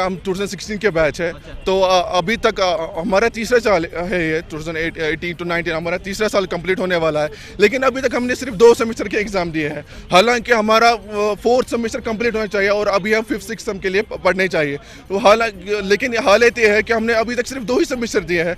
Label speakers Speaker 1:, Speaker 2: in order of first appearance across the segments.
Speaker 1: हम 2016 के बैच है। तो अभी तक हमारा तीसरा साल है ये 2018 to 19 हमारा तीसरा साल कंप्लीट होने वाला है, लेकिन अभी तक हमने सिर्फ 2 सेमेस्टर के एग्जाम दिए हैं। हालांकि हमारा 4th सेमेस्टर कंप्लीट होना चाहिए और अभी हम 5th 6th सेम के लिए पढ़ने चाहिए। तो हालांकि लेकिन हालत ये है कि हमने अभी तक सिर्फ 2 ही सेमेस्टर दिए हैं,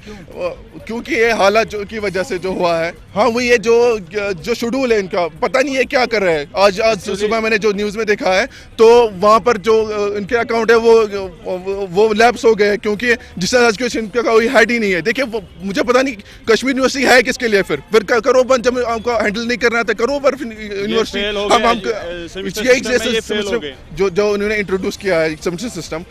Speaker 1: क्योंकि ये हालात की वजह से जो हुआ है। हाँ, वो ये जो शेड्यूल है इनका, पता नहीं ये क्या कर रहे हैं। आज सुबह मैंने जो न्यूज़ में देखा है तो वहाँ पर जो इनके अकाउंट है वो लैप्स हो गए, क्योंकि डिस्टेंस एजुकेशन का कोई हेड ही नहीं है। देखिए, मुझे पता नहीं कश्मीर यूनिवर्सिटी है किसके लिए। फिर करो बंद, जब हमको हैंडल नहीं करना था करो पर यूनिवर्सिटी जो उन्होंने इंट्रोड्यूस किया है सेमेस्टर सिस्टम,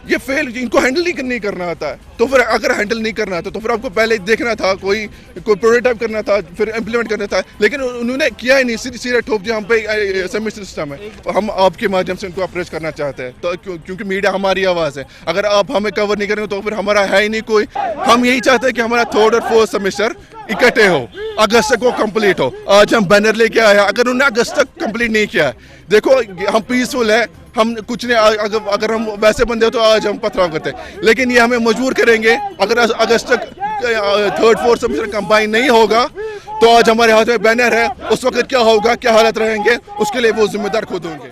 Speaker 1: ये फेल, इनको हैंडल नहीं करना आता है। तो फिर अगर हैंडल नहीं करना था तो फिर आपको पहले देखना था, कोई प्रोटोटाइप करना था, फिर इम्प्लीमेंट करना था। लेकिन उन्होंने किया ही नहीं, सीधे ठोक दिया हम पे सेमेस्टर सिस्टम है। हम आपके माध्यम से उनको अप्रोच करना चाहते हैं, तो क्योंकि मीडिया हमारी आवाज़ है। अगर आप हमें कवर नहीं करेंगे तो फिर हमारा है ही नहीं कोई। हम यही चाहते हैं कि हमारा 3rd और 4th सेमेस्टर इकट्ठे हो, अगस्त तक वो कंप्लीट हो। आज हम बैनर लेके आए हैं, अगर उन्होंने अगस्त तक कंप्लीट नहीं किया है, देखो हम पीसफुल है, हम कुछ नहीं, अगर हम वैसे बंदे हो तो आज हम पथराव करते हैं। लेकिन ये हमें मजबूर करेंगे, अगर अगस्त तक 3rd 4th सेमेस्टर कंबाइन नहीं होगा तो आज हमारे हाथ में बैनर है, उस वक्त क्या होगा, क्या हालत रहेंगे, उसके लिए वो जिम्मेदार खुद होंगे।